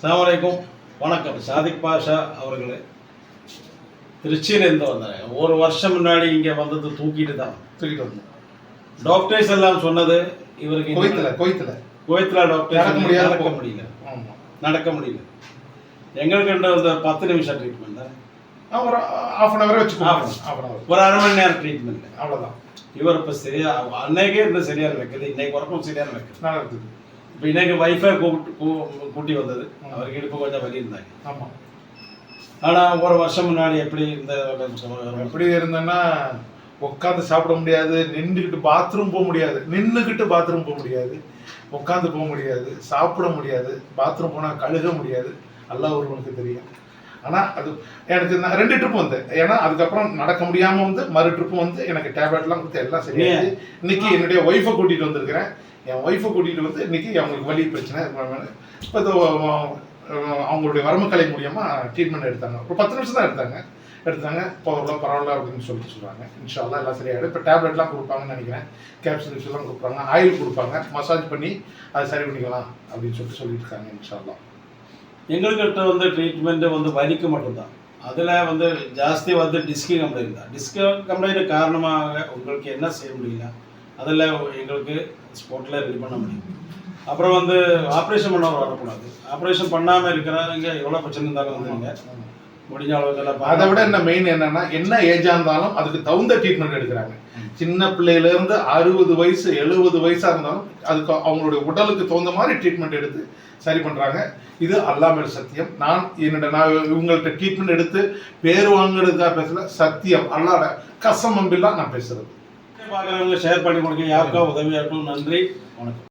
அஸ்ஸலாமு அலைக்கும். வணக்கம். சாதிக் பாஷா அவர்களே, திருச்சியிலேருந்து வந்தாங்க. ஒரு வருஷம் முன்னாடி இங்கே வந்தது தூக்கிட்டு வந்தோம். டாக்டர்ஸ் எல்லாம் சொன்னது இவருக்கு குவைத்தில் டாக்டர் நடக்க முடியல. எங்களுக்கு ஒரு 10 நிமிஷம் ட்ரீட்மெண்ட் தான், ஒரு ½ அன் ஹவர் வச்சுக்கோங்க, ஒரு அரை மணி நேரம் ட்ரீட்மெண்ட், அவ்வளோதான். இவர் இப்போ சரியா அன்னைக்கே இருந்து சரியாக வைக்குது, இன்னைக்கு வரைக்கும் சரியாக வைக்குது. இப்போ இன்னைக்கு வைஃபை கூட்டி வந்தது, அவருக்கு இடுப்பு கொஞ்சம் வலி இருந்தாங்க. ஆமாம். ஆனால் ஒரு வருஷம் முன்னாடி எப்படி இருந்தேன்னா உட்காந்து சாப்பிட முடியாது, நின்றுக்கிட்டு பாத்ரூம் போக முடியாது, நின்றுக்கிட்டு பாத்ரூம் போக முடியாது, உட்காந்து போக முடியாது, சாப்பிட முடியாது, பாத்ரூம் போனால் கழுக முடியாது. எல்லாம் ஒருவனுக்கு தெரியும். ஆனால் அது எனக்கு நான் 2 ட்ரிப் வந்தேன். ஏன்னா அதுக்கப்புறம் நடக்க முடியாமல் வந்து மறு ட்ரிப்பு வந்து எனக்கு டேப்லெட்லாம் கொடுத்து எல்லாம் சரியாச்சு. இன்னைக்கு என்னுடைய ஒய்ஃபை கூட்டிகிட்டு வந்திருக்கிறேன். என் ஒய்ஃபை கூட்டிகிட்டு வந்து இன்னைக்கு அவங்களுக்கு வலி பிரச்சனை இப்போ அவங்களுடைய வரம்புக்கலை மூலியமாக ட்ரீட்மெண்ட் எடுத்தாங்க. ஒரு 10 நிமிஷம் தான் எடுத்தாங்க. இப்போ பரவாயில்ல அப்படின்னு சொல்கிறாங்க. இன்ஷா அல்லாஹ் எல்லாம் சரியாயிடும். இப்போ டேப்லெட்லாம் கொடுப்பாங்கன்னு நினைக்கிறேன், கேப்சூல்ஸ் எல்லாம் கொடுப்பாங்க, ஆயில் கொடுப்பாங்க, மசாஜ் பண்ணி அதை சரி பண்ணிக்கலாம் அப்படின்னு சொல்லிட்டு இருக்காங்க. இன்ஷா அல்லாஹ் எங்கள்கிட்ட வந்து ட்ரீட்மெண்ட்டு வந்து வலிக்கு மட்டும்தான். அதில் ஜாஸ்தி டிஸ்கி கம்ப்ளைண்ட் தான். டிஸ்கி கம்ப்ளைண்ட் காரணமாக உங்களுக்கு என்ன செய்ய முடியல, அதில் எங்களுக்கு ஸ்பாட்டில் ரெடி பண்ண முடியும். அப்புறம் ஆப்ரேஷன் பண்ண வரக்கூடாது. ஆப்ரேஷன் பண்ணாமல் இருக்கிறவங்க எவ்வளோ பிரச்சனை இருந்தாலும் வந்துடுங்க, முடிஞ்ச அளவுக்கு. அதை விட என்ன மெயின் என்னன்னா, என்ன ஏஜாக இருந்தாலும் அதுக்கு தகுந்த ட்ரீட்மெண்ட் எடுக்கிறாங்க. சின்ன பிள்ளையிலேருந்து 60 வயசு 70 வயசாக இருந்தாலும் அதுக்கு அவங்களுடைய உடலுக்கு தகுந்த மாதிரி ட்ரீட்மெண்ட் எடுத்து சரி பண்ணுறாங்க. இது அல்லாஹ் மேல் சத்தியம். நான் இவங்கள்ட்ட ட்ரீட்மெண்ட் எடுத்து பேர் வாங்குறதுக்காக பேசல, சத்தியம் அல்லாஹ் கசம் அம்பில்லாம் நான் பேசுறது. பார்க்குறவங்க ஷேர் பண்ணி கொடுங்க, யாருக்கா உதவியாக இருக்கும். நன்றி, வணக்கம்.